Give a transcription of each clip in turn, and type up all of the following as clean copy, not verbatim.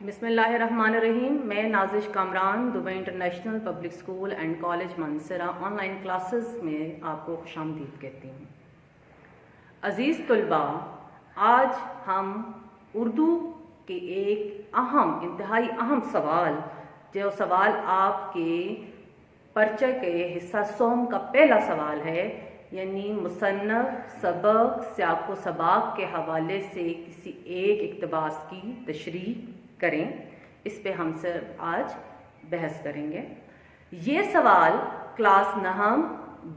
بسم اللہ الرحمن الرحیم. میں Nazish Kamran Dubai international public school and college Mansehra online classes میں آپ کو خوش آمدید کہتی ہوں. عزیز طلباء، آج ہم اردو کے ایک انتہائی اہم سوال، جو سوال آپ کے پرچہ کے حصہ سوم کا پہلا سوال ہے، یعنی مصنف، سبق، سیاق و سباق کے حوالے سے کسی ایک اقتباس کی تشریح کریں. اس پہ ہم سے آج بحث کریں گے. یہ سوال کلاس نہم،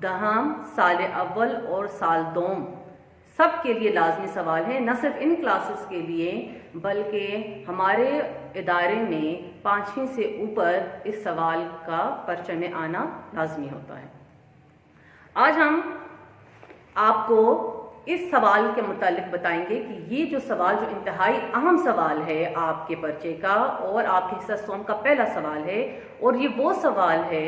دہم، سال اول اور سال دوم سب کے لیے لازمی سوال ہے، نہ صرف ان کلاسز کے لیے بلکہ ہمارے ادارے میں 5ویں سے اوپر اس سوال کا پرچہ میں آنا لازمی ہوتا ہے. آج ہم آپ کو اس سوال کے متعلق بتائیں گے کہ یہ جو سوال، جو انتہائی اہم سوال ہے آپ کے پرچے کا اور آپ کے حصہ سوم کا پہلا سوال ہے، اور یہ وہ سوال ہے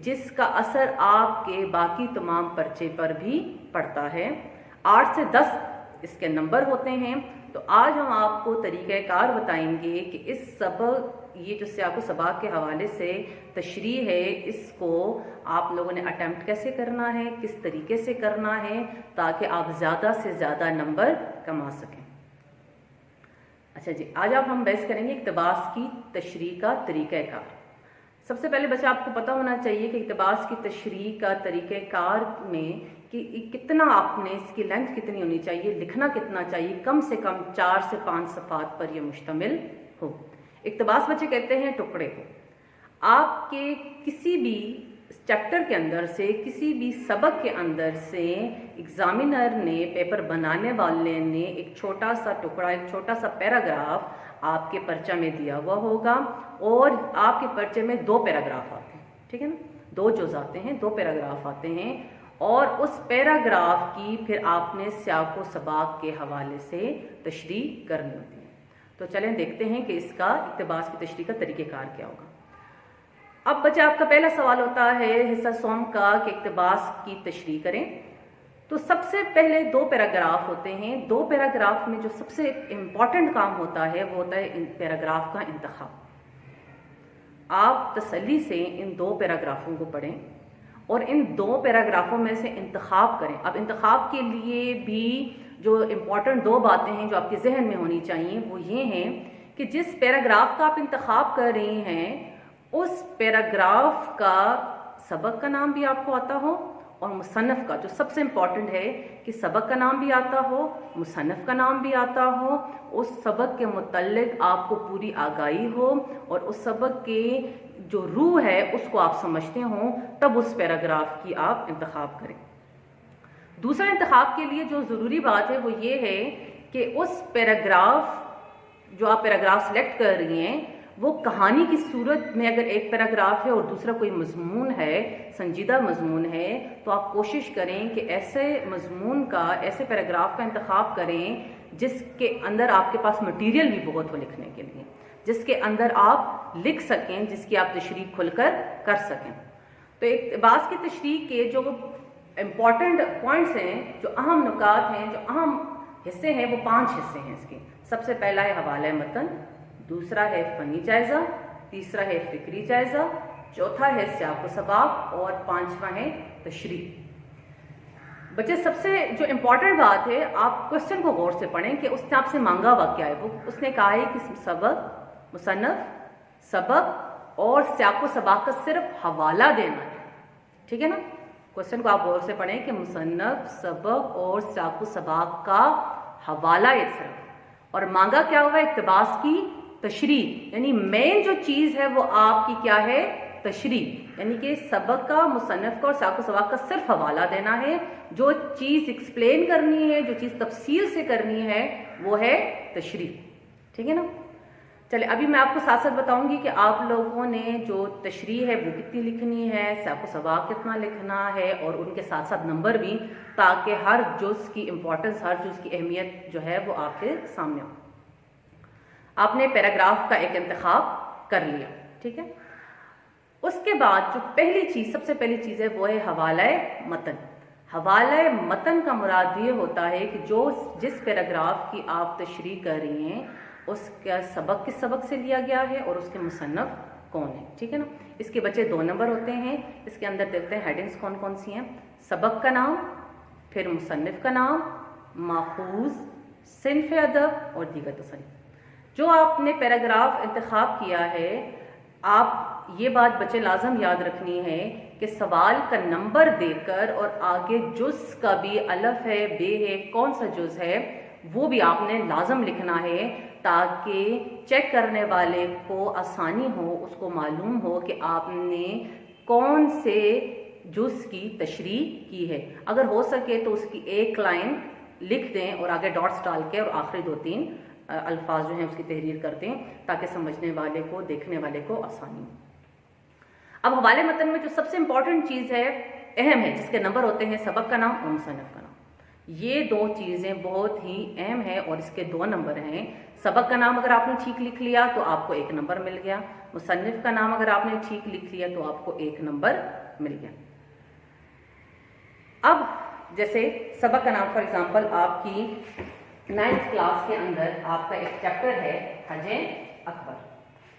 جس کا اثر آپ کے باقی تمام پرچے پر بھی پڑتا ہے. 8 سے 10 اس کے نمبر ہوتے ہیں. تو آج ہم آپ کو طریقہ کار بتائیں گے کہ اس سبق، یہ جو سیاق و سباق کے حوالے سے تشریح ہے، اس کو آپ لوگوں نے اٹیمپٹ کیسے کرنا ہے، کس طریقے سے کرنا ہے، تاکہ آپ زیادہ سے زیادہ نمبر کما سکیں. اچھا جی، آج آپ ہم بحث کریں گے اقتباس کی تشریح کا طریقہ کار. سب سے پہلے بچہ آپ کو پتہ ہونا چاہیے کہ اقتباس کی تشریح کا طریقہ کار میں کہ کتنا آپ نے، اس کی لینتھ کتنی ہونی چاہیے، لکھنا کتنا چاہیے، کم سے کم 4 سے 5 صفحات پر یہ مشتمل ہو. اقتباس بچے کہتے ہیں ٹکڑے کو. آپ کے کسی بھی چیپٹر کے اندر سے، کسی بھی سبق کے اندر سے ایگزامینر نے، پیپر بنانے والے نے ایک چھوٹا سا ٹکڑا، ایک چھوٹا سا پیراگراف آپ کے پرچہ میں دیا ہوا ہوگا، اور آپ کے پرچے میں 2 پیراگراف آتے ہیں. ٹھیک ہے نا، 2 جز آتے ہیں، 2 پیراگراف آتے ہیں، اور اس پیراگراف کی پھر آپ نے سیاق و سباق کے حوالے سے تشریح کرنی ہوتی ہے. تو چلیں دیکھتے ہیں کہ اس کا اقتباس کی تشریح کا طریقہ کار کیا ہوگا. اب بچہ آپ کا پہلا سوال ہوتا ہے حصہ سوم کا کہ اقتباس کی تشریح کریں. تو سب سے پہلے 2 پیراگراف ہوتے ہیں. 2 پیراگراف میں جو سب سے امپورٹنٹ کام ہوتا ہے وہ ہوتا ہے ان پیراگراف کا انتخاب. آپ تسلی سے ان 2 پیراگرافوں کو پڑھیں اور ان 2 پیراگرافوں میں سے انتخاب کریں. اب انتخاب کے لیے بھی جو امپورٹنٹ 2 باتیں ہیں جو آپ کے ذہن میں ہونی چاہیے وہ یہ ہیں کہ جس پیراگراف کا آپ انتخاب کر رہی ہیں اس پیراگراف کا سبق کا نام بھی آپ کو آتا ہو، اور مصنف کا، جو سب سے امپورٹنٹ ہے کہ سبق کا نام بھی آتا ہو، مصنف کا نام بھی آتا ہو، اس سبق کے متعلق آپ کو پوری آگاہی ہو، اور اس سبق کے جو روح ہے اس کو آپ سمجھتے ہوں، تب اس پیراگراف کی آپ انتخاب کریں. دوسرا انتخاب کے لیے جو ضروری بات ہے وہ یہ ہے کہ اس پیراگراف، جو آپ پیراگراف سلیکٹ کر رہی ہیں، وہ کہانی کی صورت میں اگر ایک پیراگراف ہے اور دوسرا کوئی مضمون ہے، سنجیدہ مضمون ہے، تو آپ کوشش کریں کہ ایسے مضمون کا، ایسے پیراگراف کا انتخاب کریں جس کے اندر آپ کے پاس مٹیریل بھی بہت ہو لکھنے کے لیے، جس کے اندر آپ لکھ سکیں، جس کی آپ تشریح کھل کر کر سکیں. تو اقتباس کی تشریح کے جو امپورٹنٹ پوائنٹس ہیں، جو اہم نکات ہیں، جو اہم حصے ہیں، وہ 5 حصے ہیں اس کے. سب سے پہلا ہے حوالہ متن، دوسرا ہے فنی جائزہ، تیسرا ہے فکری جائزہ، چوتھا ہے سیاق و سباق، اور 5واں ہے تشریح. بچے سب سے جو امپورٹنٹ بات ہے، آپ کوشچن کو غور سے پڑھیں کہ اس نے آپ سے مانگا ہوا کیا ہے. وہ اس نے کہا ہے کہ سبق، مصنف، سبق اور سیاق و سباق کا صرف حوالہ دینا ہے. ٹھیک ہے نا، کوشچن کو آپ غور سے پڑھیں کہ مصنف، سبق اور سیاق و سباق کا حوالہ ایک صرف، اور مانگا کیا ہوگا، اقتباس کی تشریح. یعنی مین جو چیز ہے وہ آپ کی کیا ہے، تشریح. یعنی کہ سبق کا، مصنف کا اور سیاق و سباق کا صرف حوالہ دینا ہے. جو چیز ایکسپلین کرنی ہے، جو چیز تفصیل سے کرنی ہے، وہ ہے تشریح. ٹھیک ہے نا. چلے ابھی میں آپ کو ساتھ ساتھ بتاؤں گی کہ آپ لوگوں نے جو تشریح ہے وہ کتنی لکھنی ہے، سیاق و سباق کتنا لکھنا ہے، اور ان کے ساتھ ساتھ نمبر بھی، تاکہ ہر جز کی امپورٹنس، ہر جز کی اہمیت جو ہے وہ آپ کے سامنے ہو. آپ نے پیراگراف کا ایک انتخاب کر لیا. ٹھیک ہے. اس کے بعد جو پہلی چیز، سب سے پہلی چیز ہے وہ ہے حوالہ متن. حوالہ متن کا مراد یہ ہوتا ہے کہ جس پیراگراف کی آپ تشریح کر رہی ہیں اس کا سبق کس سبق سے لیا گیا ہے اور اس کے مصنف کون ہے. ٹھیک ہے نا. اس کے بچے 2 نمبر ہوتے ہیں. اس کے اندر دیکھتے ہیں ہیڈنگس کون کون سی ہیں. سبق کا نام، پھر مصنف کا نام، ماخوذ، صنف ادب اور دیگر تصانیف. جو آپ نے پیراگراف انتخاب کیا ہے، آپ یہ بات بچے لازم یاد رکھنی ہے کہ سوال کا نمبر دے کر اور آگے جز کا بھی الف ہے، بے ہے، کون سا جز ہے وہ بھی آپ نے لازم لکھنا ہے، تاکہ چیک کرنے والے کو آسانی ہو، اس کو معلوم ہو کہ آپ نے کون سے جز کی تشریح کی ہے. اگر ہو سکے تو اس کی ایک لائن لکھ دیں اور آگے ڈاٹس ڈال کے اور آخری 2-3 الفاظ جو ہیں اس کی تحریر کرتے ہیں، تاکہ سمجھنے والے کو، دیکھنے والے کو آسانی ہو. اب حوالے متن میں جو سب سے امپورٹنٹ چیز ہے، اہم ہے، جس کے نمبر ہوتے ہیں سبق کا نام اور مصنف کا نام. یہ 2 چیزیں بہت ہی اہم ہیں اور اس کے 2 نمبر ہیں. سبق کا نام اگر آپ نے ٹھیک لکھ لیا تو آپ کو 1 نمبر مل گیا. مصنف کا نام اگر آپ نے ٹھیک لکھ لیا تو آپ کو 1 نمبر مل گیا. اب جیسے سبق کا نام فار ایگزامپل آپ کی 9th کلاس کے اندر آپ کا ایک چیپٹر ہے حج اکبر.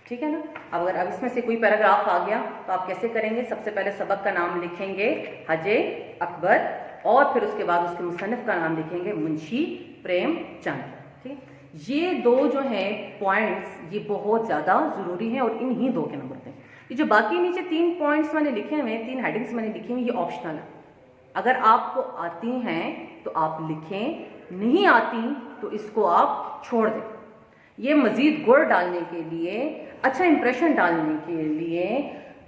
ٹھیک ہے نا. اب اس میں سے کوئی پیراگراف آ گیا تو آپ کیسے کریں گے؟ سب سے پہلے سبق کا نام لکھیں گے حج اکبر، اور پھر اس کے بعد اس کے مصنف کا نام لکھیں گے منشی پریم چند. ٹھیک. یہ 2 جو ہیں پوائنٹس، یہ بہت زیادہ ضروری ہیں اور انہی 2 کے نمبر ہیں. یہ جو باقی نیچے 3 پوائنٹس میں نے لکھے ہوئے ہیں، 3 ہیڈنگس میں نے لکھی ہوئی، یہ آپشنل ہے. اگر آپ کو آتی ہیں تو آپ لکھیں، نہیں آتی تو اس کو آپ چھوڑ دیں. یہ مزید گڑ ڈالنے کے لیے، اچھا امپریشن ڈالنے کے لیے،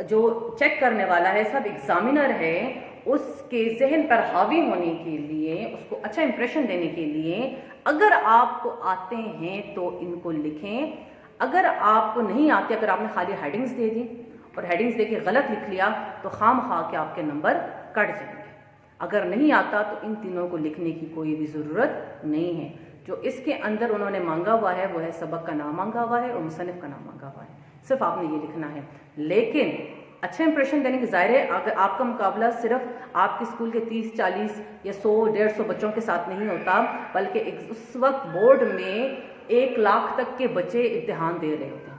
جو چیک کرنے والا ہے، سب ایگزامینر ہے، اس کے ذہن پر حاوی ہونے کے لیے، اس کو اچھا امپریشن دینے کے لیے اگر آپ کو آتے ہیں تو ان کو لکھیں. اگر آپ کو نہیں آتے، اگر آپ نے خالی ہیڈنگز دے دی اور ہیڈنگز دے کے غلط لکھ لیا تو خام خواہ کے آپ کے نمبر کٹ جائیں گے. اگر نہیں آتا تو ان تینوں کو لکھنے کی کوئی بھی ضرورت نہیں ہے. جو اس کے اندر انہوں نے مانگا ہوا ہے وہ ہے سبق کا نام مانگا ہوا ہے اور مصنف کا نام مانگا ہوا ہے. صرف آپ نے یہ لکھنا ہے. لیکن اچھا امپریشن دینے کی ظاہر ہے اگر آپ کا مقابلہ صرف آپ کے اسکول کے 30-40 یا 100-150 بچوں کے ساتھ نہیں ہوتا، بلکہ اس وقت بورڈ میں 1 لاکھ تک کے بچے امتحان دے رہے ہوتے ہیں.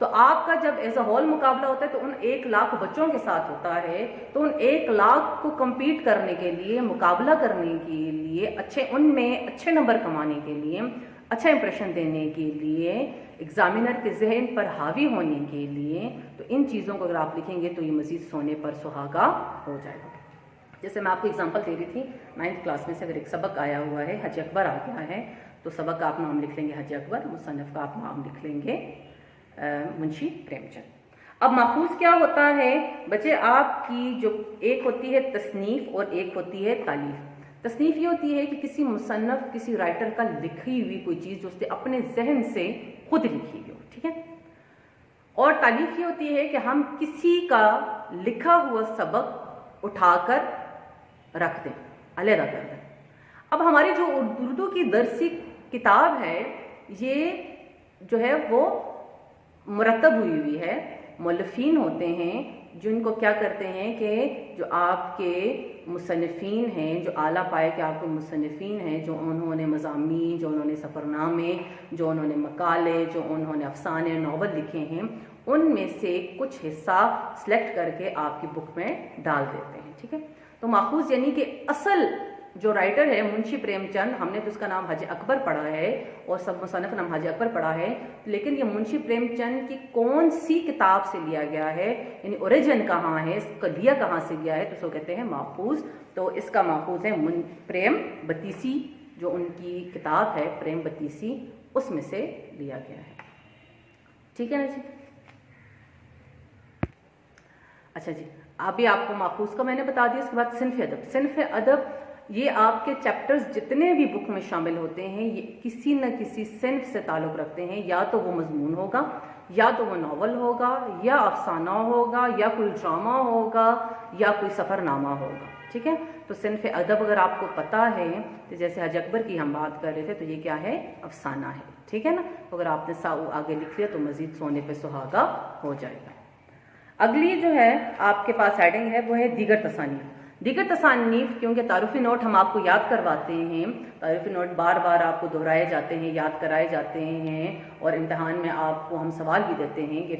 تو آپ کا جب ایز اے ہول مقابلہ ہوتا ہے تو ان 1 لاکھ بچوں کے ساتھ ہوتا ہے. تو ان 1 لاکھ کو کمپیٹ کرنے کے لیے، مقابلہ کرنے کے لیے، ان میں اچھے نمبر کمانے کے لیے، اچھا امپریشن دینے کے لیے، ایگزامینر کے ذہن پر حاوی ہونے کے لیے، تو ان چیزوں کو اگر آپ لکھیں گے تو یہ مزید سونے پر سہاگا ہو جائے گا. جیسے میں آپ کو اگزامپل دے رہی تھی 9th کلاس میں سے اگر ایک سبق آیا ہوا ہے، حج اکبر آ گیا ہے، تو سبق کا آپ نام لکھ لیں گے حج اکبر، مصنف کا آپ نام لکھ لیں گے منشی پریم چند. اب ماخوذ کیا ہوتا ہے بچے؟ آپ کی جو ایک ہوتی ہے تصنیف اور ایک ہوتی ہے تالیف. تصنیف یہ ہوتی ہے کہ کسی مصنف، کسی رائٹر کا لکھی ہوئی کوئی چیز جو اس نے اپنے ذہن سے خود لکھی ہوئی ہو. ٹھیک ہے. اور تالیف یہ ہوتی ہے کہ ہم کسی کا لکھا ہوا سبق اٹھا کر رکھ دیں، علیحدہ کر دیں. اب ہماری جو اردو کی درسی کتاب ہے، یہ جو ہے وہ مرتب ہوئی ہے. مؤلفین ہوتے ہیں جن کو کیا کرتے ہیں کہ جو آپ کے مصنفین ہیں، جو اعلیٰ پائے کے آپ کے مصنفین ہیں، جو انہوں نے مضامین، جو انہوں نے سفرنامے، جو انہوں نے مقالے، جو انہوں نے افسانے، ناول لکھے ہیں، ان میں سے کچھ حصہ سلیکٹ کر کے آپ کی بک میں ڈال دیتے ہیں. ٹھیک ہے. تو ماخوذ یعنی کہ اصل جو رائٹر ہے منشی پریم چند، ہم نے تو اس کا نام حج اکبر پڑھا ہے اور سب مصنف نام حج اکبر پڑھا ہے، لیکن یہ منشی پریم چند کی کون سی کتاب سے لیا گیا ہے، یعنی اوریجن کہاں ہے، اس کا لیا کہاں سے گیا ہے، تو اس کو کہتے ہیں ماخوذ. تو اس کا ماخوذ ہے پریم بتیسی، جو ان کی کتاب ہے پریم بتیسی، اس میں سے لیا گیا ہے. ٹھیک ہے نا جی. اچھا جی، ابھی آپ کو ماخوذ کا میں نے بتا دیا. اس کے بعد صنف ادب. صنف ادب یہ آپ کے چیپٹرز جتنے بھی بک میں شامل ہوتے ہیں یہ کسی نہ کسی صنف سے تعلق رکھتے ہیں. یا تو وہ مضمون ہوگا، یا تو وہ ناول ہوگا، یا افسانہ ہوگا، یا کوئی ڈرامہ ہوگا، یا کوئی سفر نامہ ہوگا. ٹھیک ہے. تو صنف ادب اگر آپ کو پتہ ہے تو جیسے حج اکبر کی ہم بات کر رہے تھے، تو یہ کیا ہے؟ افسانہ ہے. ٹھیک ہے نا. اگر آپ نے آگے لکھ لیا تو مزید سونے پہ سہاگا ہو جائے گا. اگلی جو ہے آپ کے پاس ہیڈنگ ہے وہ ہے دیگر تصانیف. دیگر تصانیف کیونکہ تعارفی نوٹ ہم آپ کو یاد کرواتے ہیں، تعارفی نوٹ بار بار آپ کو دہرائے جاتے ہیں، یاد کرائے جاتے ہیں، اور امتحان میں آپ کو ہم سوال بھی دیتے ہیں کہ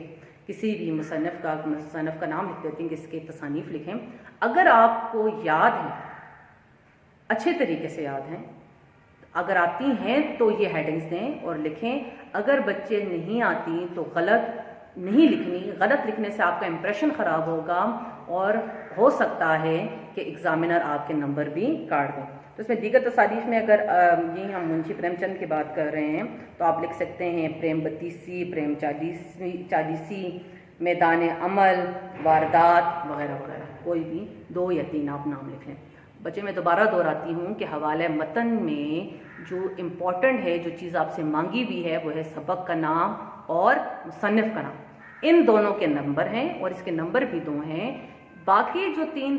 کسی بھی مصنف کا نام لکھ دیتے ہیں کہ اس کے تصانیف لکھیں۔ اگر آپ کو یاد ہے، اچھے طریقے سے یاد ہیں، اگر آتی ہیں تو یہ ہیڈنگز دیں اور لکھیں۔ اگر بچے نہیں آتی تو غلط نہیں لکھنی، غلط لکھنے سے آپ کا امپریشن خراب ہوگا اور ہو سکتا ہے کہ ایگزامینر آپ کے نمبر بھی کاٹ دیں۔ تو اس میں دیگر تصانیف میں اگر یہ ہم منشی پریم چند کی بات کر رہے ہیں تو آپ لکھ سکتے ہیں پریم 32، پریم 40، میدان عمل، واردات وغیرہ وغیرہ، کوئی بھی 2 یا 3 آپ نام لکھ لیں۔ بچے میں دوبارہ دہراتی ہوں کہ حوالہ متن میں جو امپورٹنٹ ہے، جو چیز آپ سے مانگی ہوئی ہے، وہ ہے سبق کا نام اور مصنف کا نام۔ ان دونوں کے نمبر ہیں اور اس کے نمبر بھی 2 ہیں۔ باقی جو 3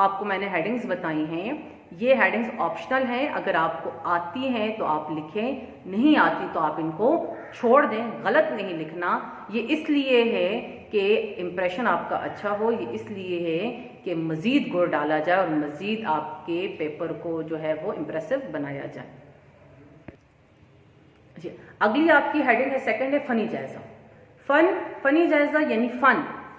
آپ کو میں نے ہیڈنگز بتائی ہیں، یہ ہیڈنگز آپشنل ہیں۔ اگر آپ کو آتی ہیں تو آپ لکھیں، نہیں آتی تو آپ ان کو چھوڑ دیں۔ غلط نہیں لکھنا، یہ اس لیے ہے کہ امپریشن آپ کا اچھا ہو، یہ اس لیے ہے کہ مزید گڑ ڈالا جائے اور مزید آپ کے پیپر کو جو ہے وہ امپریسو بنایا جائے۔ جی، اگلی آپ کی ہیڈنگ ہے، سیکنڈ ہے فنی جائزہ۔ فنی جائزہ یعنی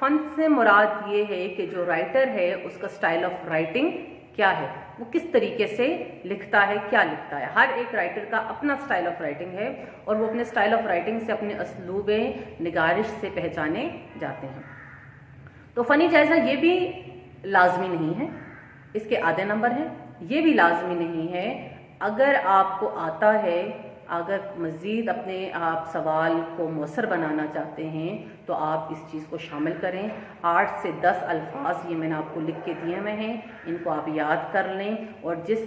فن سے مراد یہ ہے کہ جو رائٹر ہے اس کا سٹائل آف رائٹنگ کیا ہے، وہ کس طریقے سے لکھتا ہے، کیا لکھتا ہے۔ ہر ایک رائٹر کا اپنا سٹائل آف رائٹنگ ہے اور وہ اپنے سٹائل آف رائٹنگ سے، اپنے اسلوب نگارش سے پہچانے جاتے ہیں۔ تو فنی جائزہ یہ بھی لازمی نہیں ہے، اس کے آدھے نمبر ہیں۔ یہ بھی لازمی نہیں ہے، اگر آپ کو آتا ہے، اگر مزید اپنے آپ سوال کو مؤثر بنانا چاہتے ہیں تو آپ اس چیز کو شامل کریں۔ 8 سے 10 الفاظ یہ میں نے آپ کو لکھ کے دیے ہوئے ہیں، ان کو آپ یاد کر لیں اور جس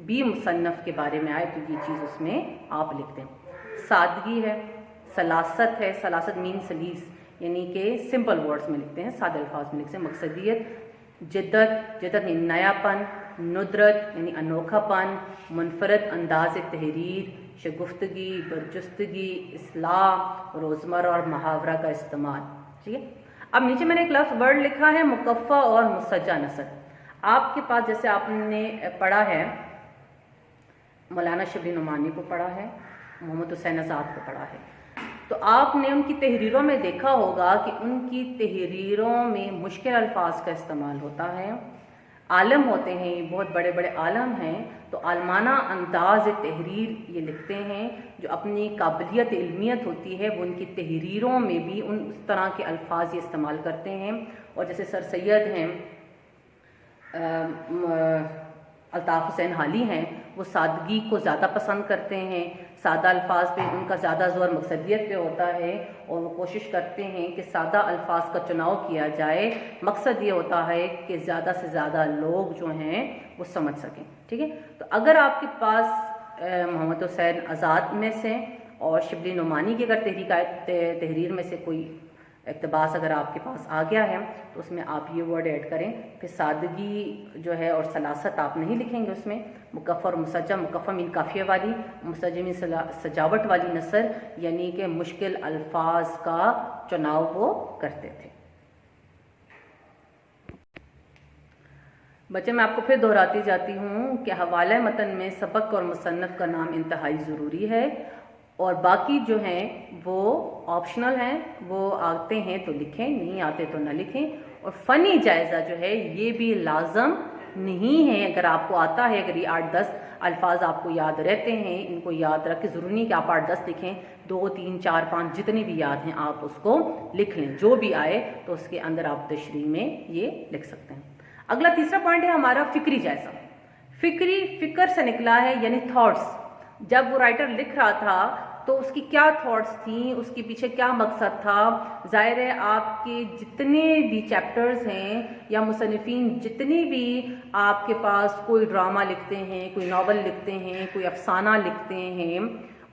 بھی مصنف کے بارے میں آئے تو یہ چیز اس میں آپ لکھ دیں۔ سادگی ہے، سلاست ہے، سلاست مین سلیس یعنی کہ سمپل ورڈز میں لکھتے ہیں، سادہ الفاظ میں لکھتے ہیں۔ مقصدیت، جدت یعنی نیا پن، ندرت یعنی انوکھا پن، منفرد انداز تحریر، شگفتگی، برجستگی، اصلاح، روزمرہ اور محاورہ کا استعمال۔ ٹھیک ہے، اب نیچے میں نے ایک لفظ ورڈ لکھا ہے مکفہ اور مسجع نثر۔ آپ کے پاس جیسے آپ نے پڑھا ہے مولانا شبلی نعمانی کو پڑھا ہے، محمد حسین آزاد کو پڑھا ہے، تو آپ نے ان کی تحریروں میں دیکھا ہوگا کہ ان کی تحریروں میں مشکل الفاظ کا استعمال ہوتا ہے۔ عالم ہوتے ہیں، بہت بڑے بڑے عالم ہیں، تو عالمانہ انداز تحریر یہ لکھتے ہیں۔ جو اپنی قابلیت علمیت ہوتی ہے وہ ان کی تحریروں میں بھی اس طرح کے الفاظ یہ استعمال کرتے ہیں۔ اور جیسے سر سید ہیں الطاف حسین حالی ہیں، وہ سادگی کو زیادہ پسند کرتے ہیں، سادہ الفاظ پہ ان کا زیادہ زور مقصدیت پہ ہوتا ہے اور وہ کوشش کرتے ہیں کہ سادہ الفاظ کا چناؤ کیا جائے۔ مقصد یہ ہوتا ہے کہ زیادہ سے زیادہ لوگ جو ہیں وہ سمجھ سکیں۔ ٹھیک ہے، تو اگر آپ کے پاس محمد حسین آزاد میں سے اور شبلی نعمانی کی اگر تحریر میں سے کوئی اقتباس اگر آپ کے پاس آ گیا ہے تو اس میں آپ یہ ورڈ ایڈ کریں۔ پھر سادگی جو ہے اور سلاست آپ نہیں لکھیں گے اس میں۔ مکفہ اور مسجع، مکفہ مین کافیہ والی، مسجع مین سجاوٹ والی نثر، یعنی کہ مشکل الفاظ کا چناؤ وہ کرتے تھے۔ بچے میں آپ کو پھر دہراتی جاتی ہوں کہ حوالہ متن میں سبق اور مصنف کا نام انتہائی ضروری ہے اور باقی جو ہیں وہ آپشنل ہیں، وہ آتے ہیں تو لکھیں، نہیں آتے تو نہ لکھیں۔ اور فنی جائزہ جو ہے یہ بھی لازم نہیں ہے، اگر آپ کو آتا ہے، اگر یہ 8-10 الفاظ آپ کو یاد رہتے ہیں، ان کو یاد رکھ کے ضروری نہیں کہ آپ 8-10 لکھیں، 2, 3, 4, 5 جتنے بھی یاد ہیں آپ اس کو لکھ لیں، جو بھی آئے تو اس کے اندر آپ تشریح میں یہ لکھ سکتے ہیں۔ اگلا تیسرا پوائنٹ ہے ہمارا فکری جائزہ۔ فکر سے نکلا ہے یعنی تھاٹس۔ جب وہ رائٹر لکھ رہا تھا تو اس کی کیا تھاٹس تھیں، اس کے پیچھے کیا مقصد تھا۔ ظاہر ہے آپ کے جتنے بھی چیپٹرز ہیں یا مصنفین جتنی بھی آپ کے پاس کوئی ڈرامہ لکھتے ہیں، کوئی ناول لکھتے ہیں، کوئی افسانہ لکھتے ہیں،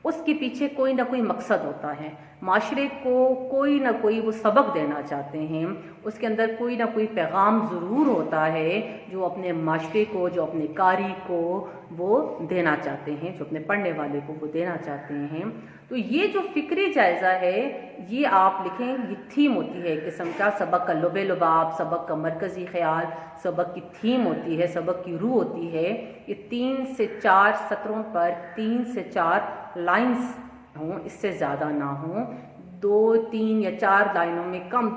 اس کے پیچھے کوئی نہ کوئی مقصد ہوتا ہے۔ معاشرے کو کوئی نہ کوئی وہ سبق دینا چاہتے ہیں، اس کے اندر کوئی نہ کوئی پیغام ضرور ہوتا ہے جو اپنے معاشرے کو، جو اپنے قاری کو وہ دینا چاہتے ہیں، جو اپنے پڑھنے والے کو وہ دینا چاہتے ہیں۔ تو یہ جو فکری جائزہ ہے یہ آپ لکھیں، یہ تھیم ہوتی ہے ایک قسم کا، سبق کا لب لباب، سبق کا مرکزی خیال، سبق کی تھیم ہوتی ہے، سبق کی روح ہوتی ہے۔ یہ 3 سے 4 سطروں پر 3 سے 4 لائنز ہوں، اس سے زیادہ نہ ہوں، 2، 3 یا 4 لائنوں میں کم،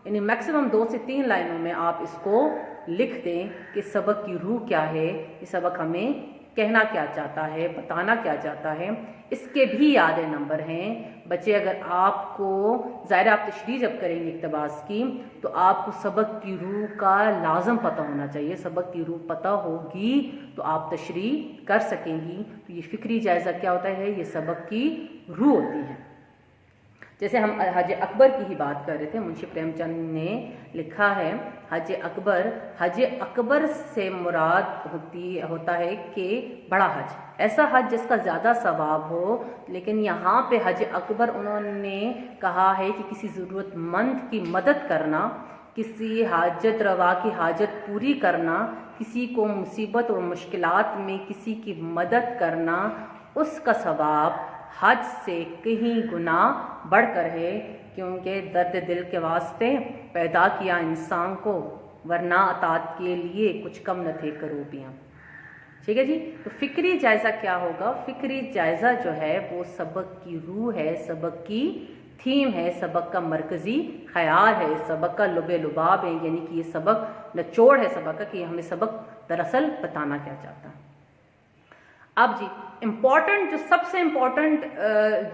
یعنی میکسیمم 2 سے 3 لائنوں میں آپ اس کو لکھ دیں کہ سبق کی روح کیا ہے، یہ سبق ہمیں کہنا کیا چاہتا ہے، بتانا کیا چاہتا ہے۔ اس کے بھی آدھے نمبر ہیں بچے، اگر آپ کو ظاہر آپ تشریح جب کریں گے اقتباس کی تو آپ کو سبق کی روح کا لازم پتہ ہونا چاہیے، سبق کی روح پتہ ہوگی تو آپ تشریح کر سکیں گی۔ تو یہ فکری جائزہ کیا ہوتا ہے؟ یہ سبق کی روح ہوتی ہے۔ جیسے ہم حج اکبر کی ہی بات کر رہے تھے، منشی پریم چند نے لکھا ہے حج اکبر سے مراد ہوتا ہے کہ بڑا حج، ایسا حج جس کا زیادہ ثواب ہو، لیکن یہاں پہ حج اکبر انہوں نے کہا ہے کہ کسی ضرورت مند کی مدد کرنا، کسی حاجت روا کی حاجت پوری کرنا، کسی کو مصیبت اور مشکلات میں کسی کی مدد کرنا، اس کا ثواب حج سے کہیں گنا بڑھ کر ہے، کیونکہ درد دل کے واسطے پیدا کیا انسان کو، ورنہ اطاعت کے لیے کچھ کم نہ تھے کروبیاں۔ ٹھیک ہے جی، تو فکری جائزہ کیا ہوگا؟ فکری جائزہ جو ہے وہ سبق کی روح ہے، سبق کی تھیم ہے، سبق کا مرکزی خیال ہے، سبق کا لب لباب ہے، یعنی کہ یہ سبق نچوڑ ہے سبق کا، کہ ہمیں سبق دراصل بتانا کیا چاہتا ہے۔ اب جی امپورٹنٹ، جو سب سے امپورٹنٹ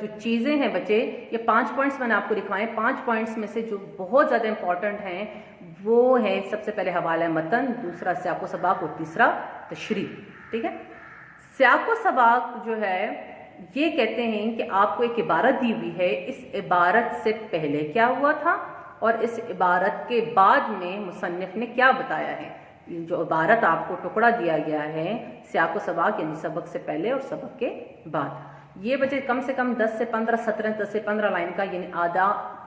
جو چیزیں ہیں بچے، یہ 5 پوائنٹس میں نے آپ کو لکھوائے، 5 پوائنٹس میں سے جو بہت زیادہ امپورٹنٹ ہیں وہ ہے سب سے پہلے حوالہ متن، دوسرا سیاق و سباق اور تیسرا تشریح۔ ٹھیک ہے، سیاق و سباق جو ہے یہ کہتے ہیں کہ آپ کو ایک عبارت دی ہوئی ہے، اس عبارت سے پہلے کیا ہوا تھا اور اس عبارت کے بعد میں مصنف نے کیا بتایا ہے۔ جو عبارت آپ کو ٹکڑا دیا گیا ہے سیاق و سباق، یعنی سبق سے پہلے اور سبق کے بعد، یہ بچے کم سے کم 10 سے 15 سطریں، 10 سے 15 لائن کا، یعنی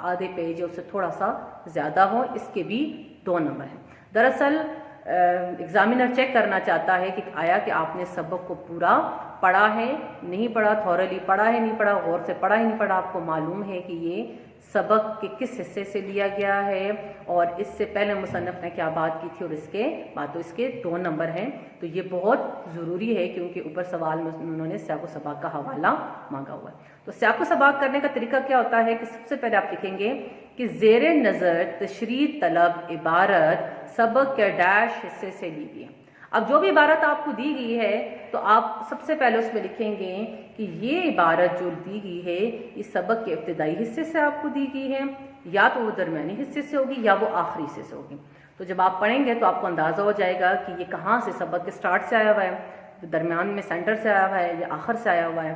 آدھے پیج اس سے تھوڑا سا زیادہ ہو، اس کے بھی 2 نمبر ہیں۔ دراصل ایگزامینر چیک کرنا چاہتا ہے کہ آیا کہ آپ نے سبق کو پورا پڑھا ہے، نہیں پڑھا، تھورلی پڑھا ہے، نہیں پڑھا، غور سے پڑھا ہی نہیں پڑھا، آپ کو معلوم ہے کہ یہ سبق کے کس حصے سے لیا گیا ہے اور اس سے پہلے مصنف نے کیا بات کی تھی اور اس کے بعد، تو اس کے 2 نمبر ہیں۔ تو یہ بہت ضروری ہے کیونکہ اوپر سوال میں انہوں نے سیاق و سباق کا حوالہ مانگا ہوا ہے۔ تو سیاق و سباق کرنے کا طریقہ کیا ہوتا ہے کہ سب سے پہلے آپ لکھیں گے کہ زیر نظر تشریح طلب عبارت سبق کے ڈیش حصے سے لی گئی۔ اب جو بھی عبارت آپ کو دی گئی ہے تو آپ سب سے پہلے اس میں لکھیں گے کہ یہ عبارت جو دی گئی ہے یہ سبق کے ابتدائی حصے سے آپ کو دی گئی ہے، یا تو وہ درمیانی حصے سے ہوگی یا وہ آخری حصے سے ہوگی۔ تو جب آپ پڑھیں گے تو آپ کو اندازہ ہو جائے گا کہ یہ کہاں سے سبق کے سٹارٹ سے آیا ہوا ہے، درمیان میں سینٹر سے آیا ہوا ہے یا آخر سے آیا ہوا ہے۔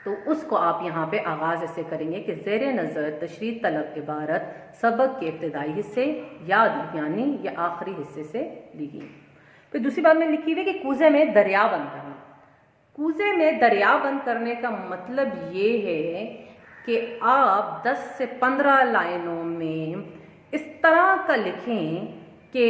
تو اس کو آپ یہاں پہ آغاز ایسے کریں گے کہ زیر نظر تشریح طلب عبارت سبق کے ابتدائی حصے یا درمیانی یا آخری حصے سے لی گئی۔ پھر دوسری بات میں لکھی ہوئی کہ کوزے میں دریا بند کرنا۔ کوزے میں دریا بند کرنے کا مطلب یہ ہے کہ آپ 10 سے 15 لائنوں میں اس طرح کا لکھیں کہ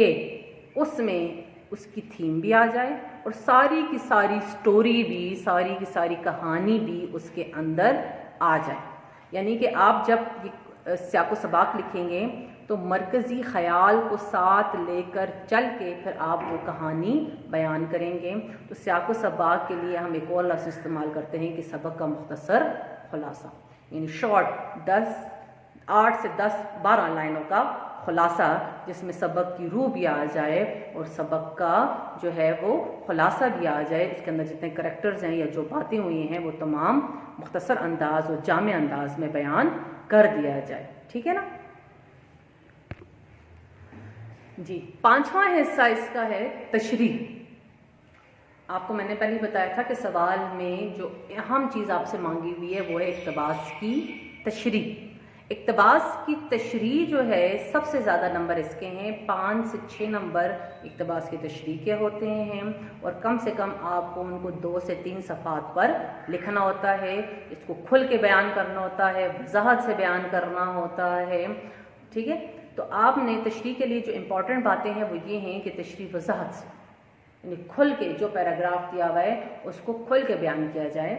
اس میں اس کی تھیم بھی آ جائے اور ساری کی ساری سٹوری بھی، ساری کی ساری کہانی بھی اس کے اندر آ جائے۔ یعنی کہ آپ جب سیاق و سباق لکھیں گے تو مرکزی خیال کو ساتھ لے کر چل کے پھر آپ وہ کہانی بیان کریں گے۔ تو سیاق و سباق کے لیے ہم ایک اور لفظ استعمال کرتے ہیں کہ سبق کا مختصر خلاصہ، یعنی شارٹ 8 سے 10-12 لائنوں کا خلاصہ، جس میں سبق کی روح بھی آ جائے اور سبق کا جو ہے وہ خلاصہ بھی آ جائے، اس کے اندر جتنے کریکٹرز ہیں یا جو باتیں ہوئی ہیں وہ تمام مختصر انداز اور جامع انداز میں بیان کر دیا جائے۔ ٹھیک ہے نا جی۔ 5واں حصہ اس کا ہے تشریح۔ آپ کو میں نے پہلے بتایا تھا کہ سوال میں جو اہم چیز آپ سے مانگی ہوئی ہے وہ ہے اقتباس کی تشریح۔ اقتباس کی تشریح جو ہے سب سے زیادہ نمبر اس کے ہیں، 5 سے 6 نمبر اقتباس کی تشریح کے ہوتے ہیں، اور کم سے کم آپ کو ان کو 2 سے 3 صفحات پر لکھنا ہوتا ہے، اس کو کھل کے بیان کرنا ہوتا ہے، وضاحت سے بیان کرنا ہوتا ہے، ٹھیک ہے۔ تو آپ نے تشریح کے لیے جو امپورٹنٹ باتیں ہیں وہ یہ ہیں کہ تشریح وضاحت سے، یعنی کھل کے جو پیراگراف دیا ہوا ہے اس کو کھل کے بیان کیا جائے،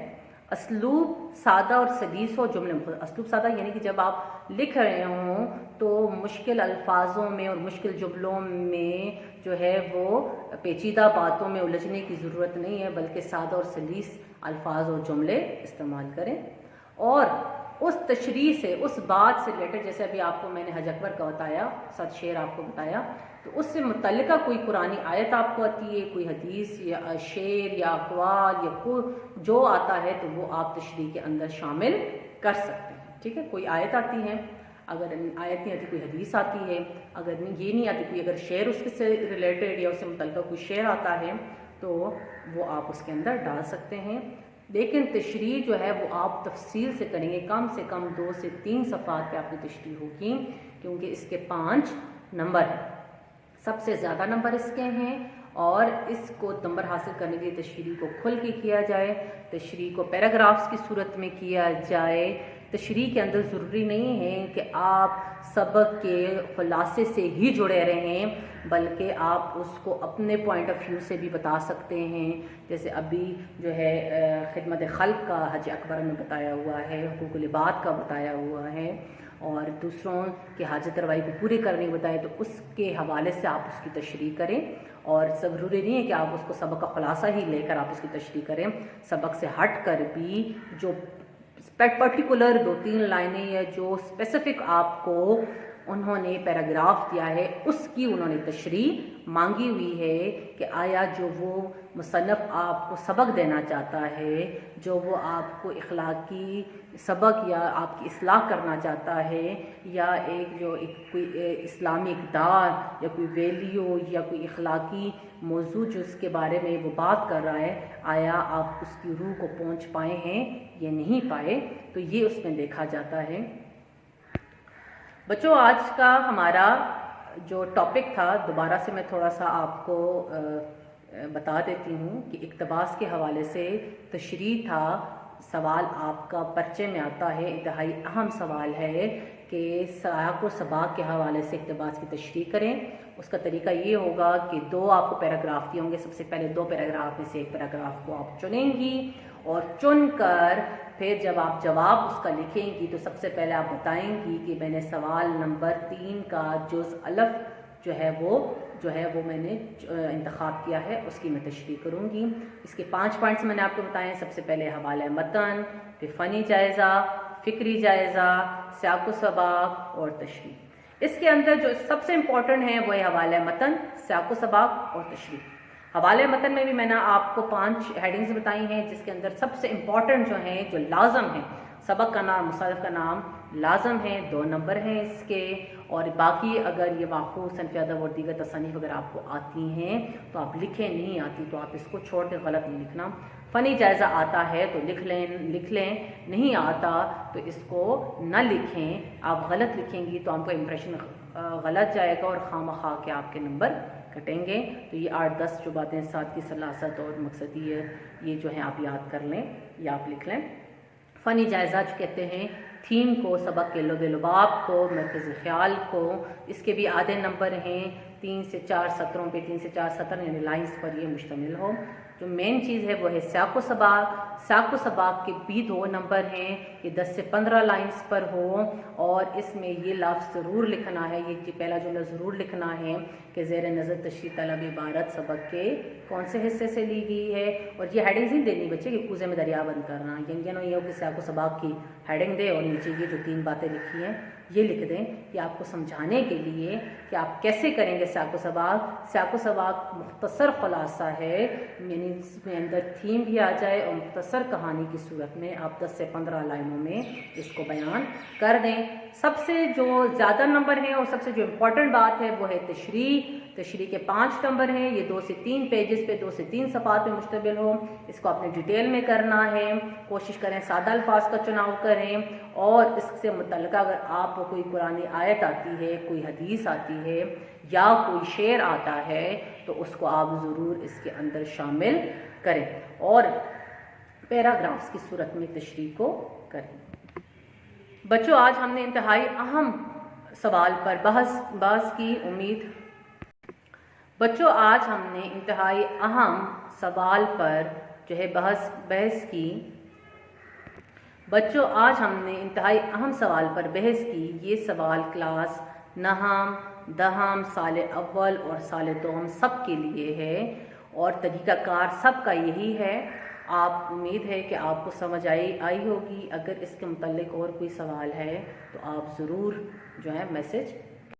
اسلوب سادہ اور سلیس ہو، جملے اسلوب سادہ یعنی کہ جب آپ لکھ رہے ہوں تو مشکل الفاظوں میں اور مشکل جملوں میں جو ہے وہ پیچیدہ باتوں میں الجھنے کی ضرورت نہیں ہے، بلکہ سادہ اور سلیس الفاظ اور جملے استعمال کریں، اور اس تشریح سے، اس بات سے ریلیٹڈ، جیسے ابھی آپ کو میں نے حج اکبر کا بتایا، 7 شعر آپ کو بتایا، تو اس سے متعلقہ کوئی قرآنی آیت آپ کو آتی ہے، کوئی حدیث یا شعر یا اقوال یا کوئی جو آتا ہے تو وہ آپ تشریح کے اندر شامل کر سکتے ہیں، ٹھیک ہے۔ کوئی آیت آتی ہے، اگر آیت نہیں آتی کوئی حدیث آتی ہے، اگر یہ نہیں آتی کوئی اگر شعر اس کے سے ریلیٹڈ یا اس سے متعلقہ کوئی شعر آتا ہے تو وہ آپ اس کے اندر ڈال سکتے ہیں، لیکن تشریح جو ہے وہ آپ تفصیل سے کریں گے، کم سے کم 2 سے 3 صفحات پہ آپ کی تشریح ہوگی، کیونکہ اس کے 5 نمبر ہیں، سب سے زیادہ نمبر اس کے ہیں، اور اس کو نمبر حاصل کرنے کے لیے تشریح کو کھل کے کیا جائے، تشریح کو پیراگرافس کی صورت میں کیا جائے۔ تشریح کے اندر ضروری نہیں ہے کہ آپ سبق کے خلاصے سے ہی جڑے رہیں، بلکہ آپ اس کو اپنے پوائنٹ آف ویو سے بھی بتا سکتے ہیں، جیسے ابھی جو ہے خدمت خلق کا حج اکبر میں بتایا ہوا ہے، حقوق العباد کا بتایا ہوا ہے، اور دوسروں کے حاجت روائی کو پورے کرنے کو بتائے، تو اس کے حوالے سے آپ اس کی تشریح کریں، اور ضروری نہیں ہے کہ آپ اس کو سبق کا خلاصہ ہی لے کر آپ اس کی تشریح کریں، سبق سے ہٹ کر بھی جو پرٹیکولر 2-3 لائنیں یا جو اسپیسیفک آپ کو انہوں نے پیراگراف دیا ہے اس کی انہوں نے تشریح مانگی ہوئی ہے، کہ آیا جو وہ مصنف آپ کو سبق دینا چاہتا ہے، جو وہ آپ کو اخلاقی سبق یا آپ کی اصلاح کرنا چاہتا ہے، یا کوئی اسلامی اقدار یا کوئی ویلیو یا کوئی اخلاقی موضوع جو اس کے بارے میں وہ بات کر رہا ہے، آیا آپ اس کی روح کو پہنچ پائے ہیں یا نہیں پائے، تو یہ اس میں دیکھا جاتا ہے۔ بچوں، آج کا ہمارا جو ٹاپک تھا، دوبارہ سے میں تھوڑا سا آپ کو بتا دیتی ہوں کہ اقتباس کے حوالے سے تشریح تھا، سوال آپ کا پرچے میں آتا ہے، انتہائی اہم سوال ہے کہ سیاق و سباق کے حوالے سے اقتباس کی تشریح کریں۔ اس کا طریقہ یہ ہوگا کہ 2 آپ کو پیراگراف دیے ہوں گے، سب سے پہلے 2 پیراگراف میں سے ایک پیراگراف کو آپ چنیں گی، اور چن کر پھر جب آپ جواب اس کا لکھیں گی تو سب سے پہلے آپ بتائیں گی کہ میں نے سوال نمبر 3 کا جز الف جو ہے وہ میں نے انتخاب کیا ہے، اس کی میں تشریح کروں گی۔ اس کے 5 پوائنٹس میں نے آپ کو بتائے ہیں، سب سے پہلے حوالہ متن، پھر فنی جائزہ، فکری جائزہ، سیاق و سباق اور تشریح۔ اس کے اندر جو سب سے امپورٹنٹ ہیں وہ ہے حوالہ متن، سیاق و سباق اور تشریح۔ حوالہ متن میں بھی میں نے آپ کو 5 ہیڈنگز بتائی ہیں، جس کے اندر سب سے امپورٹنٹ جو ہیں، جو لازم ہیں، سبق کا نام، مصنف کا نام لازم ہیں، 2 نمبر ہیں اس کے، اور باقی اگر یہ ماخوذ، صنف ادب اور دیگر تصانیف اگر آپ کو آتی ہیں تو آپ لکھیں، نہیں آتی تو آپ اس کو چھوڑ کے غلط نہیں لکھنا۔ فنی جائزہ آتا ہے تو لکھ لیں، نہیں آتا تو اس کو نہ لکھیں، آپ غلط لکھیں گی تو آپ کو امپریشن غلط جائے گا اور خواہ مخواہ کے آپ کے نمبر کٹیں گے۔ تو یہ 8-10 جو باتیں ساتھ کی سلاست اور مقصدی ہے، یہ جو ہیں آپ یاد کر لیں یا آپ لکھ لیں۔ فنی جائزہ جو کہتے ہیں تھیم کو، سبق کے لب لباب کو، مرکز خیال کو، اس کے بھی آدھے نمبر ہیں، 3 سے 4 سطروں پہ، 3 سے 4 سطر یعنی لائنز پر یہ مشتمل ہو۔ جو مین چیز ہے وہ ہے سیاق و سباق۔ سیاق و سباق کے بھی 2 نمبر ہیں، یہ 10 سے 15 لائنز پر ہو، اور اس میں یہ لفظ ضرور لکھنا ہے، یہ پہلا جملہ ضرور لکھنا ہے کہ زیر نظر تشریح طلب عبارت سبق کے کون سے حصے سے لی گئی ہے، اور یہ ہیڈنگز نہیں دینی بچے کہ کوزے میں دریا بند کرنا، یعنی یہ ہو کہ سیاق و سباق کی ہیڈنگ دے اور نیچے یہ جو 3 باتیں لکھی ہیں یہ لکھ دیں، یہ آپ کو سمجھانے کے لیے کہ آپ کیسے کریں گے سیاق و سباق۔ سیاق و سباق مختصر خلاصہ ہے، یعنی اس میں اندر تھیم بھی آ جائے اور مختصر کہانی کی صورت میں آپ 10 سے 15 لائنوں کلموں میں اس کو بیان کر دیں۔ سب سے جو زیادہ نمبر ہیں اور سب سے جو امپورٹنٹ بات ہے وہ ہے تشریح کے 5 نمبر ہیں، یہ 2 سے 3 پیجز پہ 2 سے 3 صفحات پہ مشتمل ہو، اس کو آپ نے ڈیٹیل میں کرنا ہے، کوشش کریں سادہ الفاظ کا چناؤ کریں، اور اس سے متعلقہ اگر آپ کو کوئی قرآنی آیت آتی ہے، کوئی حدیث آتی ہے یا کوئی شعر آتا ہے تو اس کو آپ ضرور اس کے اندر شامل کریں اور پیراگرافس کی صورت میں تشریح کو کریں۔ بچوں آج ہم نے انتہائی اہم سوال پر بحث کی امید بچوں آج ہم نے انتہائی اہم سوال پر جو ہے بحث کی بچوں آج ہم نے انتہائی اہم سوال پر بحث کی۔ یہ سوال کلاس نہم، دہم، سال اول اور سال دوم سب کے لیے ہے اور طریقہ کار سب کا یہی ہے۔ آپ امید ہے کہ آپ کو سمجھ آئی ہوگی۔ اگر اس کے متعلق اور کوئی سوال ہے تو آپ ضرور جو ہے میسج